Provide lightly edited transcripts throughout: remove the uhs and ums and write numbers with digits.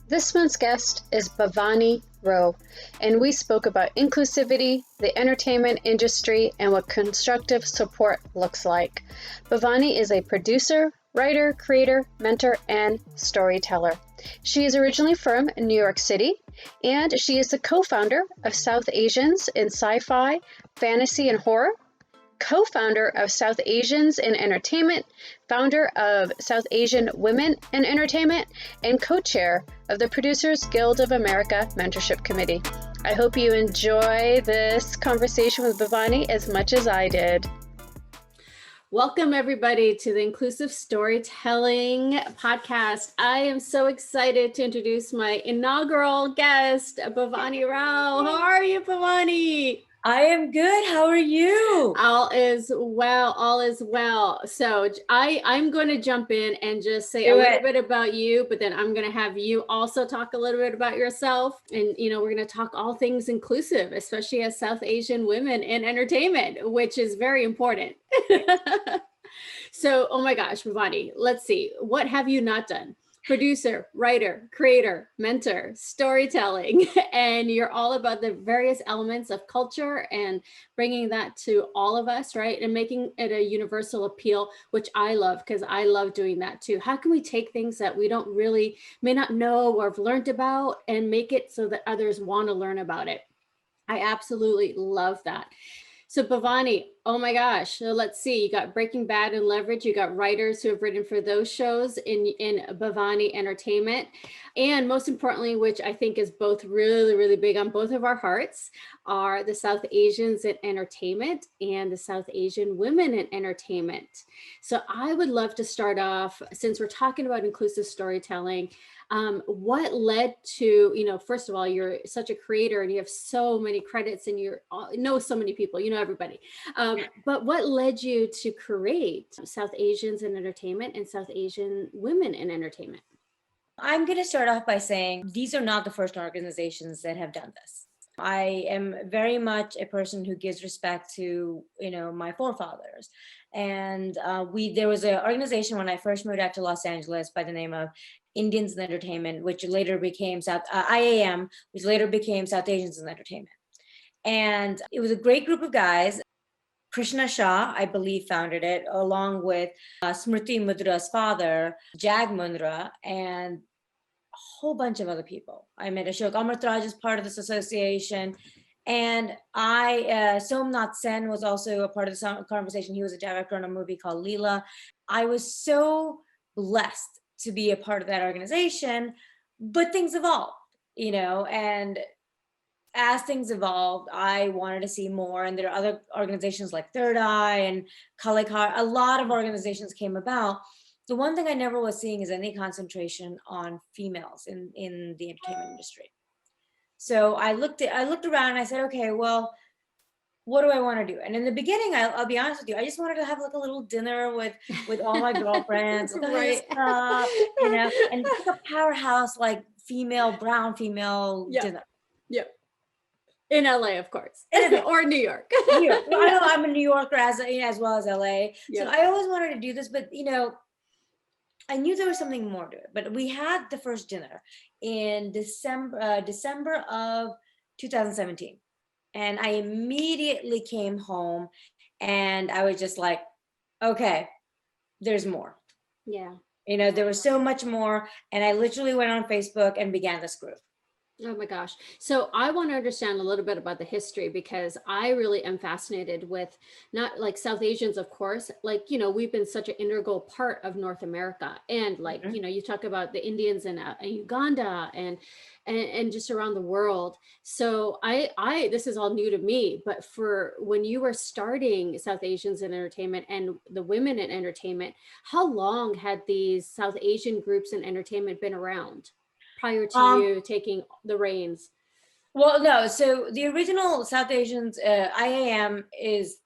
This month's guest is Bhavani Rao, and we spoke about inclusivity, the entertainment industry, and what constructive support looks like. Bhavani is a producer, writer, creator, mentor, and storyteller. She is originally from New York City, and she is the co-founder of South Asians in Sci-Fi, Fantasy, and Horror, co-founder of South Asians in Entertainment, founder of South Asian Women in Entertainment, and co-chair of the Producers Guild of America Mentorship Committee. I hope you enjoy this conversation with Bhavani as much as I did. Welcome, everybody, to the Inclusive Storytelling Podcast. I am so excited to introduce my inaugural guest, Bhavani Rao. How are you, Bhavani? I am good. How are you? All is well. All is well. So I'm going to jump in and just say a little bit about you, but then I'm going to have you also talk a little bit about yourself. And, we're going to talk all things inclusive, especially as South Asian women in entertainment, which is very important. So, oh my gosh, Bhavani, let's see. What have you not done? Producer, writer, creator, mentor, storytelling, and you're all about the various elements of culture and bringing that to all of us, right? And making it a universal appeal, which I love because I love doing that too. How can we take things that we may not know or have learned about and make it so that others want to learn about it? I absolutely love that. So Bhavani, oh my gosh, so let's see, you got Breaking Bad and Leverage, you got writers who have written for those shows in Bhavani Entertainment. And most importantly, which I think is both really, really big on both of our hearts, are the South Asians in Entertainment and the South Asian Women in Entertainment. So I would love to start off, since we're talking about inclusive storytelling, what led to, first of all, you're such a creator and you have so many credits and you know so many people, everybody. But what led you to create South Asians in Entertainment and South Asian Women in Entertainment? I'm going to start off by saying these are not the first organizations that have done this. I am very much a person who gives respect to, my forefathers. And there was an organization when I first moved out to Los Angeles by the name of Indians in Entertainment, which later became IAM, which later became South Asians in Entertainment. And it was a great group of guys. Krishna Shah, I believe, founded it, along with Smriti Mundra's father, Jag Mundra, and a whole bunch of other people. I met Ashok Amritraj as part of this association. And Somnath Sen was also a part of the conversation. He was a director on a movie called Leela. I was so blessed to be a part of that organization, but things evolved, and as things evolved, I wanted to see more. And there are other organizations like Third Eye and Kalikar. A lot of organizations came about. The one thing I never was seeing is any concentration on females in the entertainment industry. So I looked around and I said, okay, well, what do I want to do? And in the beginning, I'll be honest with you, I just wanted to have like a little dinner with all my girlfriends, right. And pick a powerhouse like brown female dinner. Yep. In LA, of course, or New York. New York. I know I'm a New Yorker as well as LA. Yep. So I always wanted to do this, but I knew there was something more to it. But we had the first dinner in December of 2017. And I immediately came home and I was just like, okay, there's more. Yeah. There was so much more. And I literally went on Facebook and began this group. Oh my gosh. So I want to understand a little bit about the history, because I really am fascinated with not like South Asians, of course, we've been such an integral part of North America. And you talk about the Indians in Uganda and just around the world. So this is all new to me, but for when you were starting South Asians in Entertainment and the Women in Entertainment, how long had these South Asian groups in entertainment been around prior to you taking the reins? Well, no. So the original South Asians, IAM is,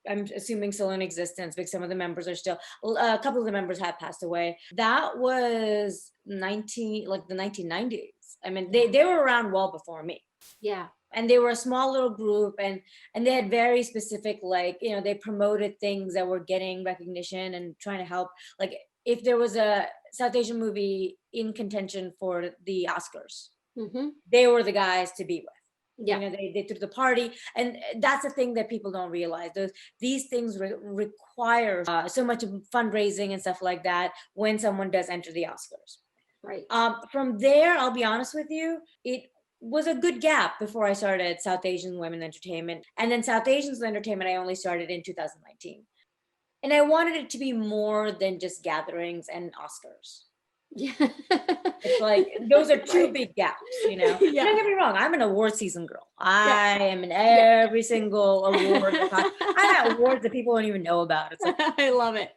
I'm assuming, still in existence, because some of the members are still, a couple of the members have passed away. That was the 1990s. I mean, they were around well before me. Yeah. And they were a small little group, and they had very specific, they promoted things that were getting recognition and trying to help. Like if there was a South Asian movie in contention for the Oscars. Mm-hmm. They were the guys to be with. Yeah. You know, they threw the party, and that's the thing that people don't realize. These things require so much fundraising and stuff like that when someone does enter the Oscars. Right. From there, I'll be honest with you, it was a good gap before I started South Asian Women Entertainment, and then South Asians Entertainment I only started in 2019, and I wanted it to be more than just gatherings and Oscars. Yeah. It's like those are two Right. big gaps, you know. Yeah. Don't get me wrong, I'm an award season girl. I am in every single award. I'm at awards that people don't even know about. It's like I love it.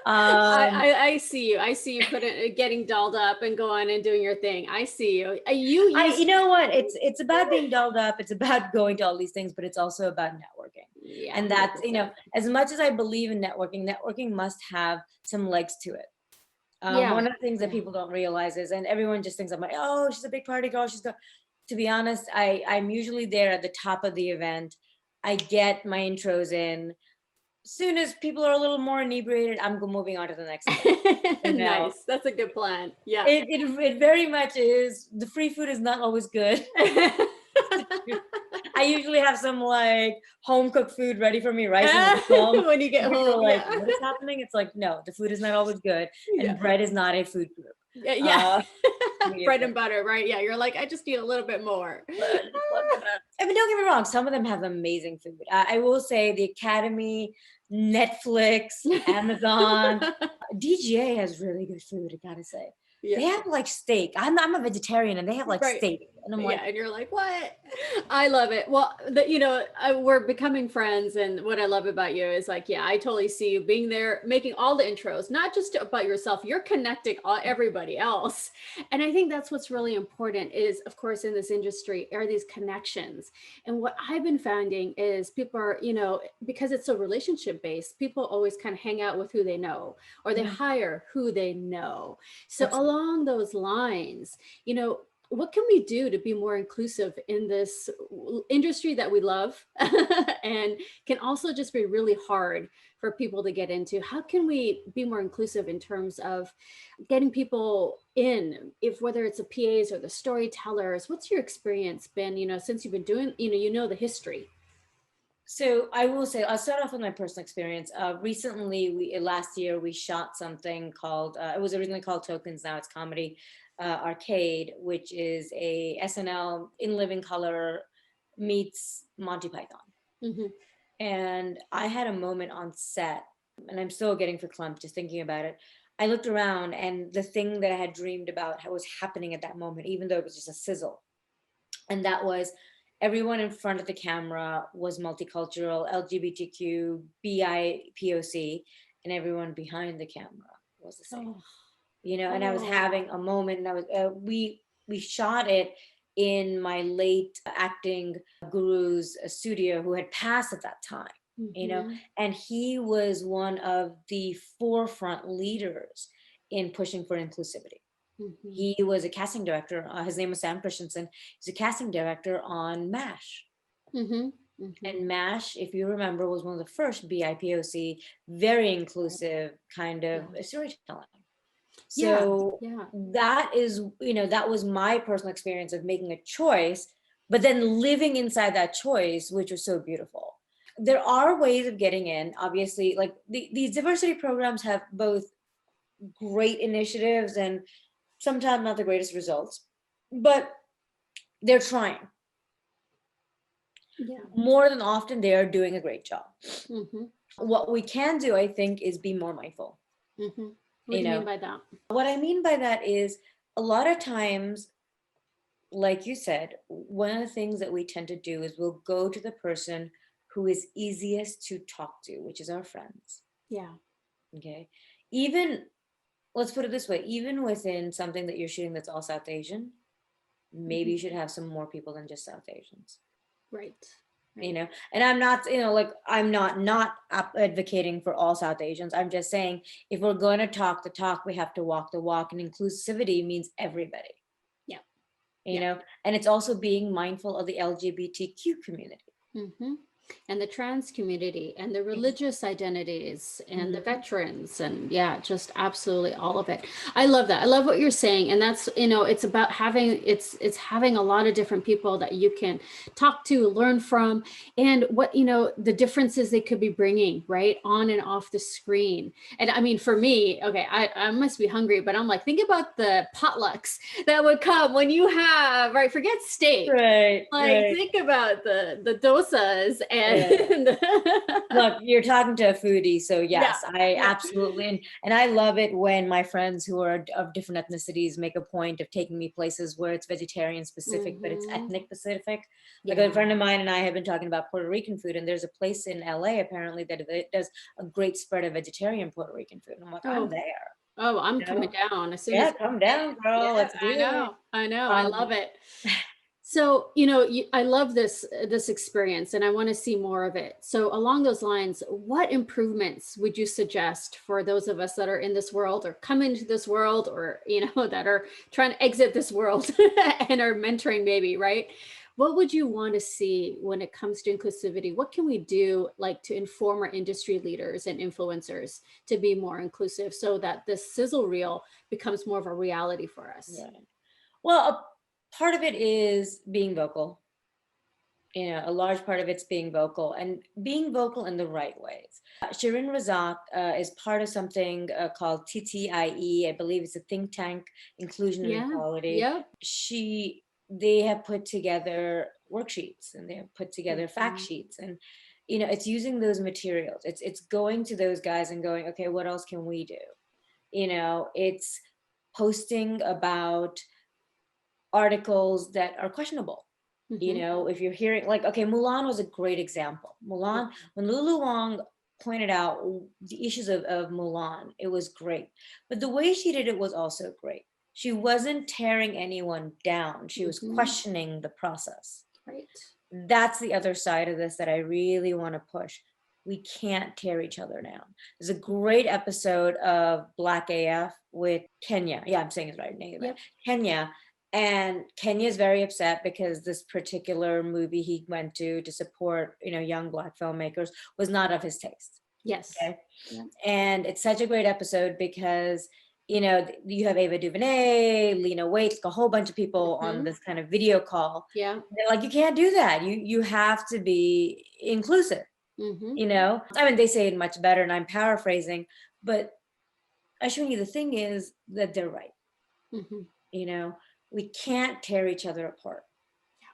um I see you. I see you getting dolled up and going and doing your thing. I see you. you know what? It's about being dolled up. It's about going to all these things, but it's also about networking. Yeah, And that's, you know, 100%. as much as I believe in networking must have some legs to it. Yeah. One of the things that Yeah. people don't realize is, and everyone just thinks I'm like, oh, she's a big party girl. To be honest, I'm usually there at the top of the event. I get my intros in. Soon as people are a little more inebriated, I'm moving on to the next event. You know? Nice. That's a good plan. Yeah. It very much is. The free food is not always good. I usually have some like home cooked food ready for me right when you get people home. are like, Yeah. what is happening? It's like, no, the food is not always good, and Yeah. bread is not a food group. Yeah. Bread Bread and butter, right? Yeah. You're like, I just need a little bit more. I mean, don't get me wrong, some of them have amazing food. I will say the Academy, Netflix, Amazon, DGA has really good food, I gotta say. Yeah. They have like steak. I'm a vegetarian, and they have like Right. steak, and I'm like, yeah, and you're like, what? I love it. Well, you know, we're becoming friends, and what I love about you is like, yeah, I totally see you being there, making all the intros, not just about yourself. You're connecting everybody else, and I think that's what's really important. Is of course in this industry are these connections, and what I've been finding is people are, you know, because it's so relationship based, people always kind of hang out with who they know, or they hire who they know. So along those lines, you know, what can we do to be more inclusive in this industry that we love and can also just be really hard for people to get into? How can we be more inclusive in terms of getting people in, if whether it's the PAs or the storytellers? What's your experience been, you know, since you've been doing, you know the history? So I will say, I'll start off with my personal experience. Recently, last year, we shot something called, it was originally called Tokens, now it's Comedy Arcade, which is a SNL in living color meets Monty Python. Mm-hmm. And I had a moment on set, and I'm still getting verklempt just thinking about it. I looked around, and the thing that I had dreamed about was happening at that moment, even though it was just a sizzle. And that was everyone in front of the camera was multicultural, LGBTQ, BIPOC, and everyone behind the camera was the same. You know, and I was having a moment, and I was we shot it in my late acting guru's studio, who had passed at that time. You know, and he was one of the forefront leaders in pushing for inclusivity. He was a casting director. His name was Sam Christensen. He's a casting director on MASH. And MASH, if you remember, was one of the first BIPOC, very inclusive kind of storytelling. So that is, you know, that was my personal experience of making a choice, but then living inside that choice, which was so beautiful. There are ways of getting in, obviously, like these diversity programs have both great initiatives and sometimes not the greatest results, but they're trying. More than often, they are doing a great job. What we can do, I think, is be more mindful. What do you mean by that? What I mean by that is a lot of times, like you said, one of the things that we tend to do is we'll go to the person who is easiest to talk to, which is our friends. Yeah. Okay. Even, let's put it this way, even within something that you're shooting that's all South Asian, maybe you should have some more people than just South Asians. Right. You know, and I'm not, you know, like I'm not advocating for all South Asians. I'm just saying, if we're going to talk the talk, we have to walk the walk, and inclusivity means everybody. You know, and it's also being mindful of the LGBTQ community. and the trans community and the religious identities and the Mhm. veterans, and yeah, just absolutely all of it. I love that. I love what you're saying. And that's, you know, it's about having, it's having a lot of different people that you can talk to, learn from, and what, you know, the differences they could be bringing right on and off the screen. And I mean, for me, okay, I must be hungry, but I'm like, think about the potlucks that would come when you have, right, forget steak, Right, like right. think about the dosas Yeah. and Look, you're talking to a foodie, so yeah, yes, I yeah. absolutely, and I love it when my friends who are of different ethnicities make a point of taking me places where it's vegetarian specific, but it's Hmm. ethnic specific. Like a Yeah. friend of mine and I have been talking about Puerto Rican food, and there's a place in LA apparently that it does a great spread of vegetarian Puerto Rican food. I'm like, I'm Oh, there, oh, I'm you coming know? down as soon Yeah, as come I down, can. girl, Yeah, let's do I it. know. I know. I love Um, it. So, you know, I love this experience and I want to see more of it. So, along those lines, what improvements would you suggest for those of us that are in this world or come into this world or, you know, that are trying to exit this world and are mentoring maybe, right? What would you want to see when it comes to inclusivity? What can we do like to inform our industry leaders and influencers to be more inclusive so that this sizzle reel becomes more of a reality for us? yeah. Well, a part of it is being vocal. You know, a large part of it's being vocal and being vocal in the right ways. Shirin Razak is part of something called TTIE. I believe it's a think tank, inclusion and Yeah. equality. Yep. They have put together worksheets and they have put together fact Mhm. sheets, and you know, it's using those materials. It's going to those guys and going, okay, what else can we do? You know, it's posting about articles that are questionable. You Mhm. know, if you're hearing, like, okay, Mulan was a great example. Yeah. Mulan, when Lulu Wang pointed out the issues of Mulan, it was great. But the way she did it was also great. She wasn't tearing anyone down, she was Mhm. questioning the process. Right. That's the other side of this that I really want to push. We can't tear each other down. There's a great episode of Black AF with Kenya. Yeah, I'm saying his right name, right? Yep. Kenya. And Kenya is very upset because this particular movie he went to support, you know, young Black filmmakers was not of his taste. Yes. Okay. Yeah. And it's such a great episode because, you know, you have Ava DuVernay, Lena Waithe, a whole bunch of people on Mhm. this kind of video call. Yeah. They're like, you can't do that. You have to be inclusive, Mhm. you know? I mean, they say it much better and I'm paraphrasing, but Ashwini, the thing is that they're right. Mhm. You know, we can't tear each other apart.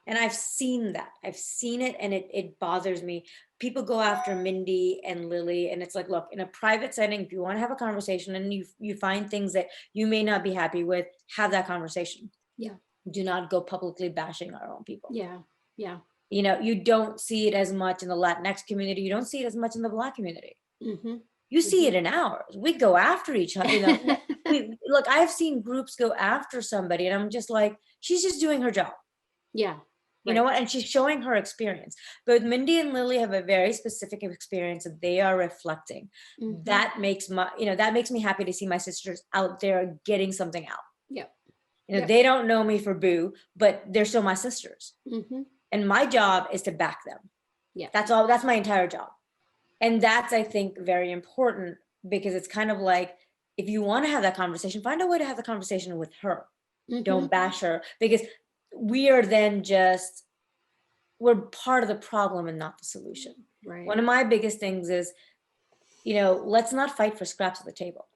And I've seen that. I've seen it and it bothers me. People go after Mindy and Lily, and it's like, look, in a private setting, if you want to have a conversation and you find things that you may not be happy with, have that conversation. Yeah. Do not go publicly bashing our own people. Yeah. Yeah. You know, you don't see it as much in the Latinx community. You don't see it as much in the Black community. Mhm. You see it Mhm. in ours. We go after each other. You know, we look. I've seen groups go after somebody, and I'm just like, she's just doing her job. Yeah. You know Right. what? And she's showing her experience. Both Mindy and Lily have a very specific experience that they are reflecting. Mhm. That makes my, you know, that makes me happy to see my sisters out there getting something out. Yep. You know, Yep. they don't know me for Boo, but they're still my sisters. Mhm. And my job is to back them. Yeah. That's all, that's my entire job. And that's, I think, very important because it's kind of like, if you want to have that conversation, find a way to have the conversation with her. Don't Mhm. bash her, because we are then just, we're part of the problem and not the solution. Right. One of my biggest things is, you know, let's not fight for scraps at the table.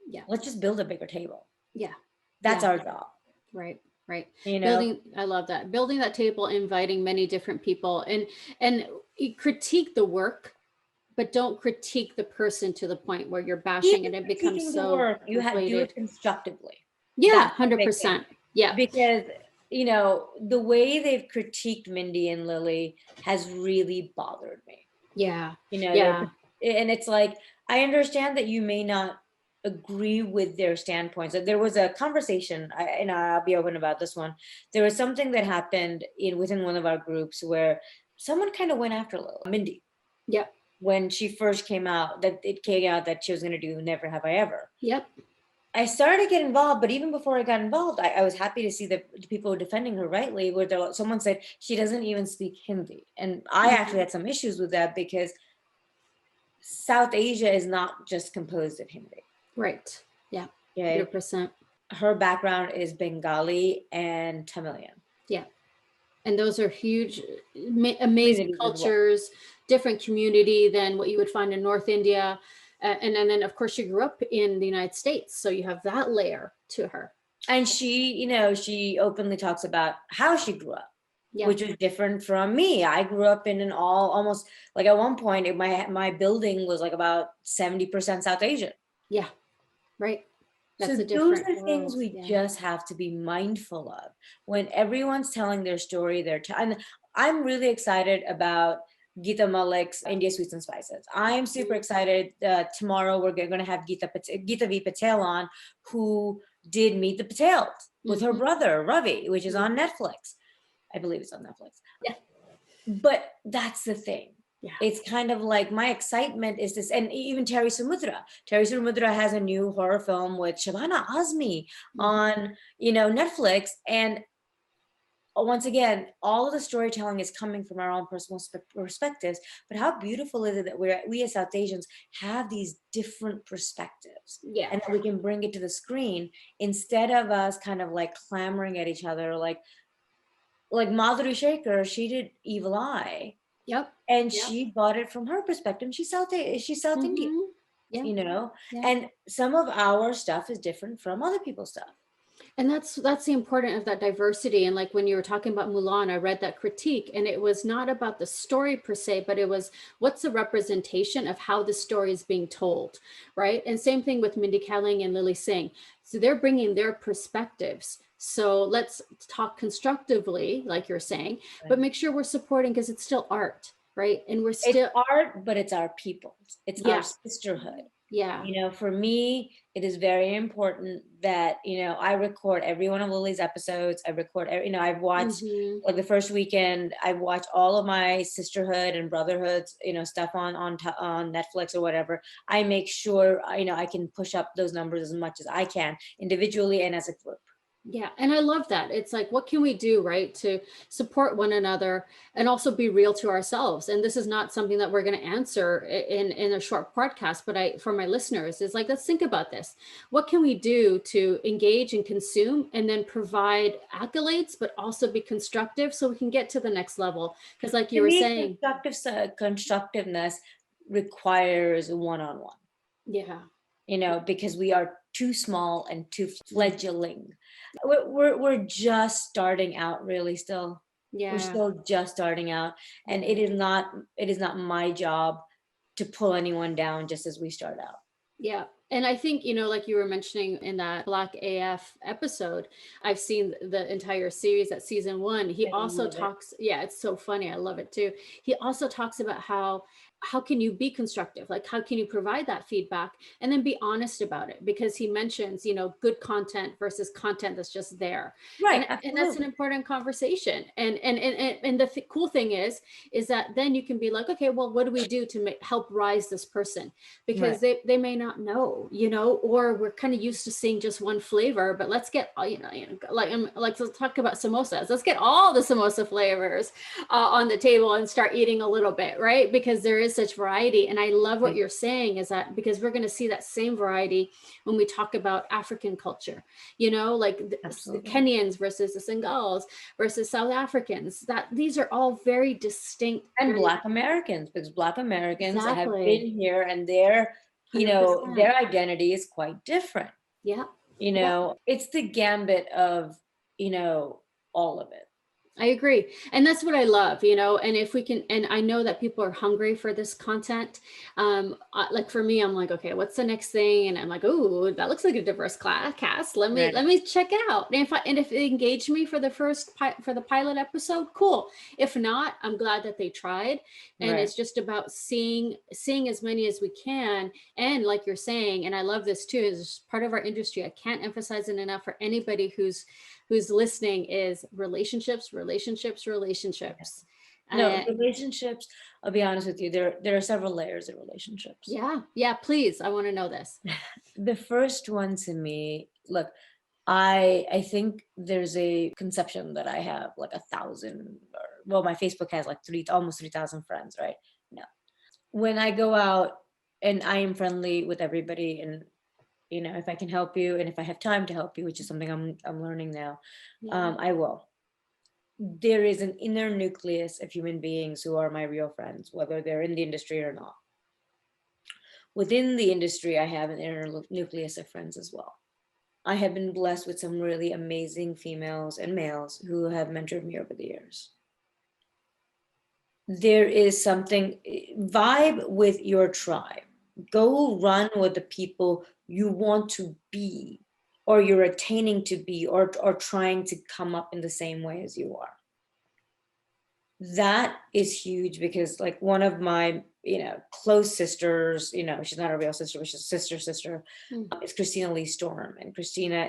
Yeah. Let's just build a bigger table. Yeah. That's Yeah. our job, Right. Right. you know? Building, I love that. Building that table, inviting many different people and you critique the work, but don't critique the person to the point where you're bashing Even and it becomes critiquing the so work, you have do inflated. it constructively. Yeah, That's the big thing. 100%. Yeah. Because, you know, the way they've critiqued Mindy and Lily has really bothered me. Yeah. You know, Yeah. and it's like, I understand that you may not agree with their standpoints. There was a conversation, and I'll be open about this one. There was something that happened within one of our groups where someone kind of went after Mindy Yep. when she first came out. That it came out that she was going to do Never Have I Ever. Yep. I started to get involved, but even before I got involved, I was happy to see that the people defending her rightly, where someone said she doesn't even speak Hindi. And I actually had some issues with that because South Asia is not just composed of Hindi. Right. Yeah. Okay. 100%. Her background is Bengali and Tamilian. Yeah. And those are huge, amazing Communities as well. cultures, different community than what you would find in North India. And then, of course, she grew up in the United States. So you have that layer to her. And she, you know, she openly talks about how she grew up, Yeah. which was different from me. I grew up in an almost like at one point, my building was like about 70% South Asian. Yeah. Right. That's So a those different are things world. we Yeah. just have to be mindful of when everyone's telling their story. And I'm really excited about Geeta Malik's India Sweets and Spices. I'm super excited. Tomorrow we're going to have Geeta V. Patel on, who did Meet the Patels with her brother Ravi, which is on Netflix. I believe it's on Netflix. Yeah. But that's the thing. Yeah. It's kind of like my excitement is this, and even Terry Samudra. Terry Samudra has a new horror film with Shabana Azmi on, you know, Netflix. And once again, all of the storytelling is coming from our own personal perspectives. But how beautiful is it that we as South Asians have these different perspectives, Yeah. and that we can bring it to the screen instead of us kind of like clamoring at each other, like Madhuri Shaker. She did Evil Eye. Yep. And Yep. she bought it from her perspective. She's South Indian, Yeah. you know, Yeah. and some of our stuff is different from other people's stuff. And that's the important of that diversity. And like when you were talking about Mulan, I read that critique, and it was not about the story per se, but it was what's the representation of how the story is being told, right? And same thing with Mindy Kaling and Lily Singh. So they're bringing their perspectives. So let's talk constructively, like you're saying, but make sure we're supporting, because it's still art, right? And we're still It's art, but it's our people. It's our sisterhood. Yeah. You know, for me, it is very important that, you know, I record every one of Lily's episodes. I record, you know, I've watched like the first weekend, I watched all of my sisterhood and brotherhoods, you know, stuff on Netflix or whatever. I make sure, you know, I can push up those numbers as much as I can individually and as a group. Yeah. And I love that. It's like, what can we do, right, to support one another and also be real to ourselves? And this is not something that we're going to answer in a short podcast, but for my listeners, is like, let's think about this. What can we do to engage and consume and then provide accolades, but also be constructive so we can get to the next level? Because like you were saying, constructiveness requires one-on-one. Yeah. You know, because we are too small and too fledgling. We're just starting out, really. Still, we're still just starting out, and it is not my job to pull anyone down just as we start out. Yeah. And I think, you know, like you were mentioning in that Black AF episode, I've seen the entire series at season 1. He also talks, it's so funny. I love it too. He also talks about how can you be constructive? Like, how can you provide that feedback and then be honest about it? Because he mentions, you know, good content versus content that's just there. Right. And that's an important conversation. And the cool thing is that then you can be like, okay, well, what do we do to help rise this person? Because they may not know, you know, or we're kind of used to seeing just one flavor, but let's get, let's talk about samosas. Let's get all the samosa flavors on the table and start eating a little bit, right? Because there is such variety. And I love what you're saying, is that because we're going to see that same variety when we talk about African culture, you know, like the Kenyans versus the Singals versus South Africans, that these are all very distinct. And Black Americans, because Black Americans have Exactly. been here, and their, you know, 100%. their identity is quite different. Yeah. You know, it's the gambit of, you know, all of it. I agree. And that's what I love, you know, and if we can, and I know that people are hungry for this content. Like for me, I'm like, okay, what's the next thing? And I'm like, oh, that looks like a diverse cast. Let me check it out. And if it engaged me for the pilot episode, cool. If not, I'm glad that they tried. And it's just about seeing as many as we can. And like you're saying, and I love this too, is part of our industry. I can't emphasize it enough for anybody who's listening, is relationships. No, relationships, I'll be honest with you, there are several layers of relationships. Yeah, please. I want to know this. The first one to me, look, I think there's a conception that I have like 1,000, or well, my Facebook has like almost 3,000 friends, right? No. When I go out and I am friendly with everybody, and if I can help you and if I have time to help you, which is something I'm learning now, Yeah. I will. There is an inner nucleus of human beings who are my real friends, whether they're in the industry or not. Within the industry, I have an inner nucleus of friends as well. I have been blessed with some really amazing females and males who have mentored me over the years. There is something, vibe with your tribe. Go run with the people you want to be, or you're attaining to be, or trying to come up in the same way as you are. That is huge, because like one of my close sisters, she's not a real sister, but she's a sister, is Christina Lee Storm. And Christina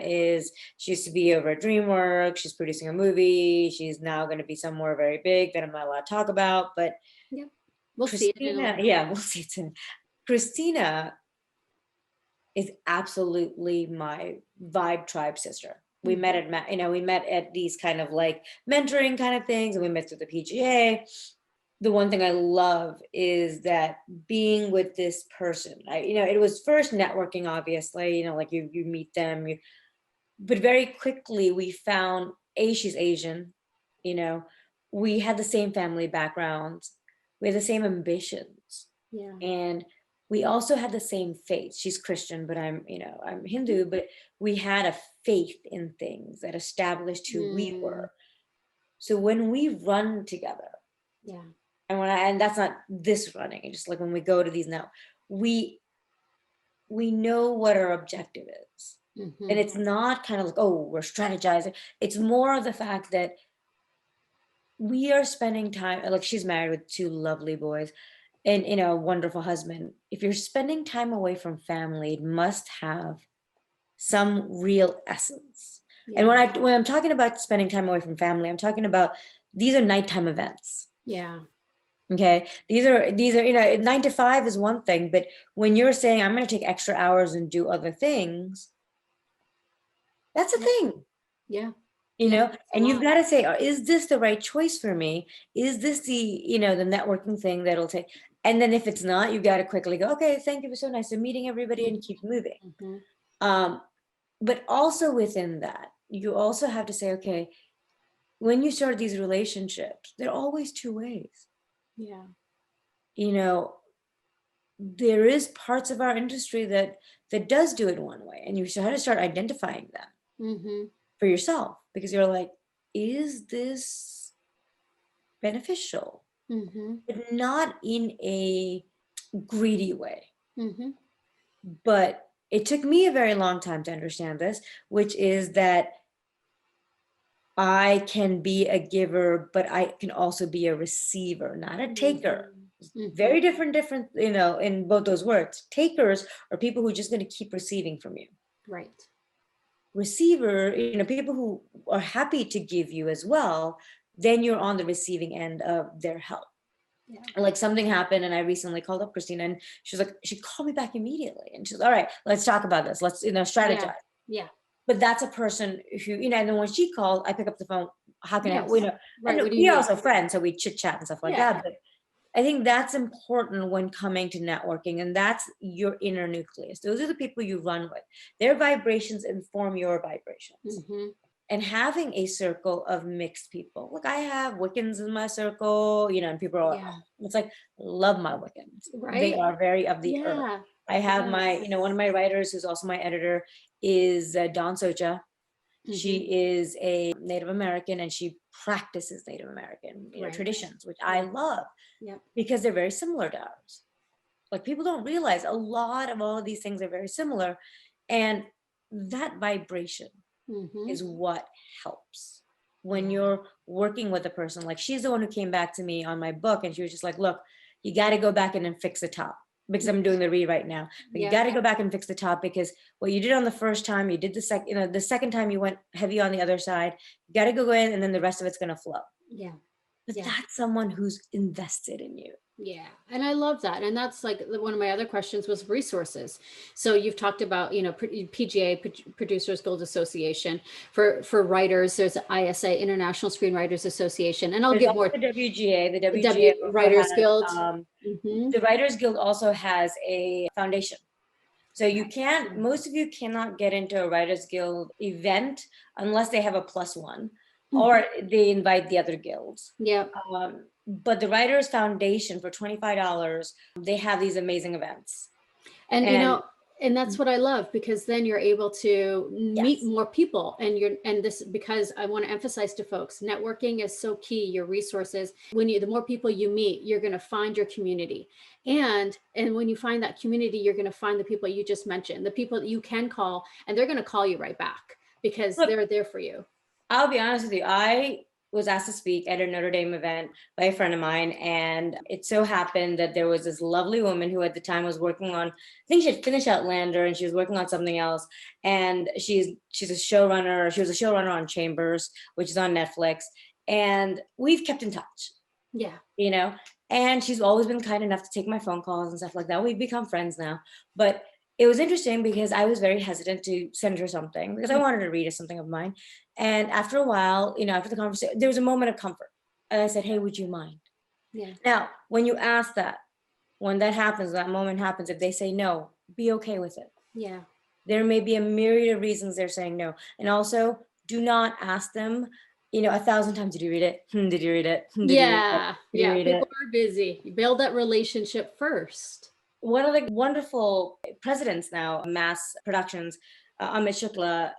she used to be over at DreamWorks. She's producing a movie. She's now going to be somewhere very big that I'm not allowed to talk about, but Yeah, we'll Christina, see it. yeah, we'll see it soon. Christina is absolutely my vibe tribe sister. We met at these kind of like mentoring kind of things, and we met through the PGA. The one thing I love is that being with this person, it was first networking, obviously, like you meet them, but very quickly we found, she's Asian, we had the same family backgrounds, we had the same ambitions. Yeah. And we also had the same faith. She's Christian, but I'm Hindu, but we had a faith in things that established who we were. So when we run together, yeah, and that's not this running, it's just like when we go to these now, we know what our objective is. And it's not kind of like, oh, we're strategizing. It's more of the fact that we are spending time, like she's married with 2 lovely boys and a wonderful husband. If you're spending time away from family, it must have some real essence. yeah. And when I'm talking about spending time away from family, I'm talking about, these are nighttime events. Yeah. Okay. These are 9 to 5 is one thing, but when you're saying I'm going to take extra hours and do other things, that's a thing. Yeah. And you've got to say, is this the right choice for me? Is this the networking thing that'll take? And then if it's not, you got to quickly go, okay, thank you, it was so nice meeting everybody, and keep moving. But also within that, you also have to say, okay, when you start these relationships, they're always 2 ways. Yeah. There is parts of our industry that does do it one way, and you have to start identifying them for yourself, because you're like, is this beneficial? But not in a greedy way. But it took me a very long time to understand this, which is that I can be a giver, but I can also be a receiver, not a taker. Very different, in both those words. Takers are people who are just going to keep receiving from you. Right. Receiver, people who are happy to give you as well, then you're on the receiving end of their help. Yeah. Like something happened, and I recently called up Christina, and she called me back immediately, and she's, all right, let's talk about this. Let's, strategize. Yeah. But that's a person who, and then when she called, I pick up the phone. How can I, right. and we're also friends, so we chit chat and stuff like that. But I think that's important when coming to networking, and that's your inner nucleus. Those are the people you run with. Their vibrations inform your vibrations. And having a circle of mixed people. Look, I have Wiccans in my circle, and people are, it's like, love my Wiccans. Right? They are very of the earth. I have my, one of my writers who's also my editor is Dawn Socha. She is a Native American, and she practices Native American traditions, which I love because they're very similar to ours. Like, people don't realize a lot of all of these things are very similar, and that vibration is what helps when you're working with a person. Like, she's the one who came back to me on my book, and she was just like, look, you got to go back in and fix the top, because I'm doing the read right now. But you got to go back and fix the top, because what you did on the first time, you did the second time you went heavy on the other side. You got to go in, and then the rest of it's going to flow. Yeah. but Yeah. that's someone who's invested in you. Yeah. And I love that. And that's like one of my other questions was resources. So you've talked about, PGA, Producers Guild Association. For writers, there's ISA, International Screenwriters Association. And I'll There's give also more. the WGA. The W WGA also Writers has, Guild. Hmm. the Writers Guild also has a foundation. So most of you cannot get into a Writers Guild event unless they have a +1 or they invite the other guilds. Yeah. But the Writers Foundation for $25, they have these amazing events. And And and that's what I love, because then you're able to meet yes, more people, and this, because I want to emphasize to folks, networking is so key. Your resources, the more people you meet, you're going to find your community. And when you find that community, you're going to find the people you just mentioned, the people that you can call, and they're going to call you right back because look, they're there for you. I'll be honest with you. I was asked to speak at a Notre Dame event by a friend of mine. And it so happened that there was this lovely woman who at the time was working on, I think she had finished Outlander and she was working on something else. And she's a showrunner. She was a showrunner on Chambers, which is on Netflix. And we've kept in touch. Yeah. And she's always been kind enough to take my phone calls and stuff like that. We've become friends now. But it was interesting because I was very hesitant to send her something because I wanted to read something of mine. And after a while, after the conversation, there was a moment of comfort. And I said, hey, would you mind? Yeah. Now, when you ask that, when that happens, that moment happens, if they say no, be okay with it. Yeah. There may be a myriad of reasons they're saying no. And also, do not ask them, 1,000 times, did you read it? Did you read it? Did you read it? Yeah. Did you Yeah. read People it? are busy. You build that relationship first. One of the wonderful presidents now, Mass Productions, Amit Shukla,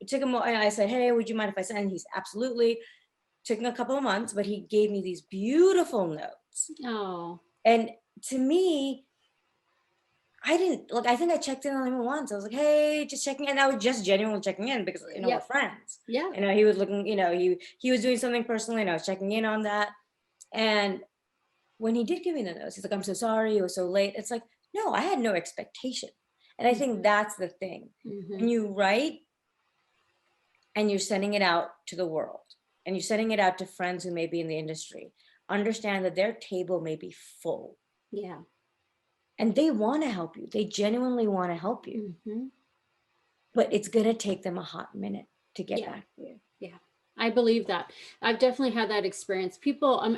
took him. I said, hey, would you mind if I send? He's absolutely. Took him a couple of months, but he gave me these beautiful notes. Oh. And to me, I didn't look. I think I checked in on him once. I was like, hey, just checking in. I was just genuinely checking in because we're friends. Yeah. He was looking. He was doing something personally, and I was checking in on that. And when he did give me the notes, he's like, I'm so sorry, it was so late. It's like, no, I had no expectation. And I think that's the thing. When you write and you're sending it out to the world and you're sending it out to friends who may be in the industry, understand that their table may be full. Yeah. And they want to help you. They genuinely want to help you. But it's going to take them a hot minute to get back to you. Yeah. I believe that. I've definitely had that experience. People,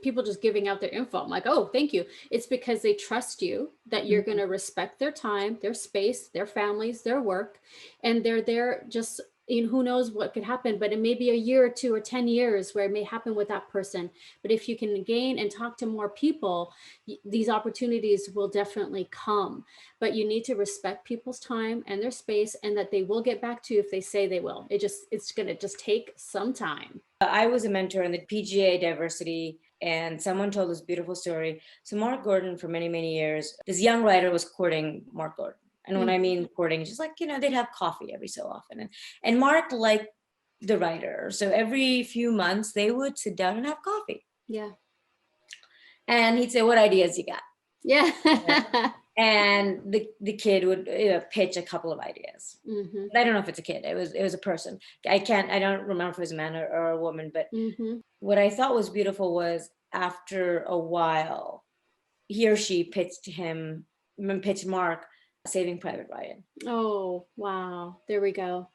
people just giving out their info. I'm like, oh, thank you. It's because they trust you, that you're going to respect their time, their space, their families, their work. And they're there just, who knows what could happen, but it may be a year or 2 or 10 years where it may happen with that person. But if you can gain and talk to more people, these opportunities will definitely come. But you need to respect people's time and their space, and that they will get back to you if they say they will. It's going to just take some time. I was a mentor in the PGA diversity, and someone told this beautiful story. So Mark Gordon, for many, many years, this young writer was courting Mark Gordon. And when I mean courting, just like, they'd have coffee every so often. And Mark liked the writer. So every few months they would sit down and have coffee. Yeah. And he'd say, what ideas you got? Yeah. And the kid would pitch a couple of ideas. I don't know if it's a kid. It was a person. I don't remember if it was a man or a woman. But what I thought was beautiful was after a while, he or she pitched Mark Saving Private Ryan. Oh, wow. There we go.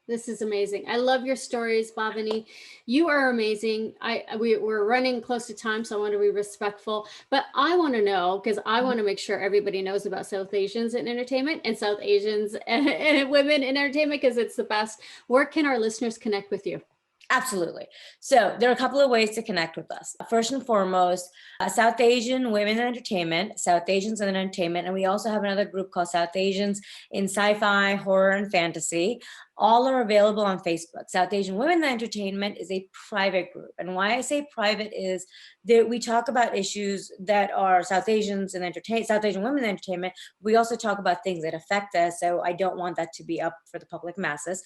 This is amazing. I love your stories, Bhavani. You are amazing. We're running close to time, so I want to be respectful. But I want to know, because I want to make sure everybody knows about South Asians in entertainment and South Asians and women in entertainment, because it's the best. Where can our listeners connect with you? Absolutely. So there are a couple of ways to connect with us. First and foremost, South Asian Women in Entertainment, South Asians in Entertainment, and we also have another group called South Asians in Sci-Fi, Horror, and Fantasy. All are available on Facebook. South Asian Women in Entertainment is a private group. And why I say private is that we talk about issues that are South Asian Women in Entertainment. We also talk about things that affect us. So I don't want that to be up for the public masses.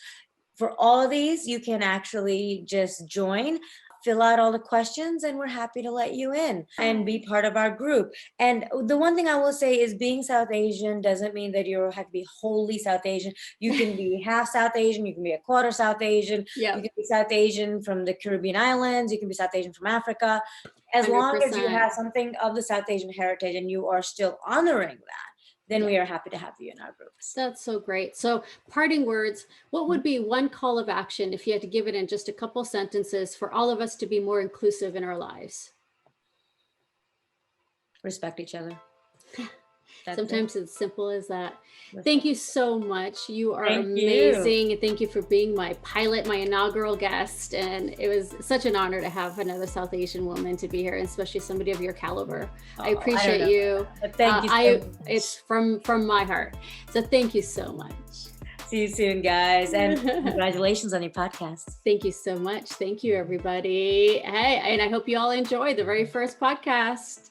For all of these, you can actually just join. fill out all the questions, and we're happy to let you in and be part of our group. And the one thing I will say is being South Asian doesn't mean that you have to be wholly South Asian. You can be half South Asian, you can be a quarter South Asian, Yeah. you can be South Asian from the Caribbean islands, you can be South Asian from Africa. As long as you 100%. have something of the South Asian heritage and you are still honoring that, then we are happy to have you in our groups. That's so great. So parting words, what would be one call of action if you had to give it in just a couple sentences for all of us to be more inclusive in our lives? Respect each other. Sometimes it's simple as that. Thank you so much. You are Thank amazing. And thank you for being my pilot, my inaugural guest. And it was such an honor to have another South Asian woman to be here, and especially somebody of your caliber. I appreciate you. Thank you so much. It's from my heart. So thank you so much. See you soon, guys. And congratulations on your podcast. Thank you so much. Thank you, everybody. Hey, and I hope you all enjoyed the very first podcast.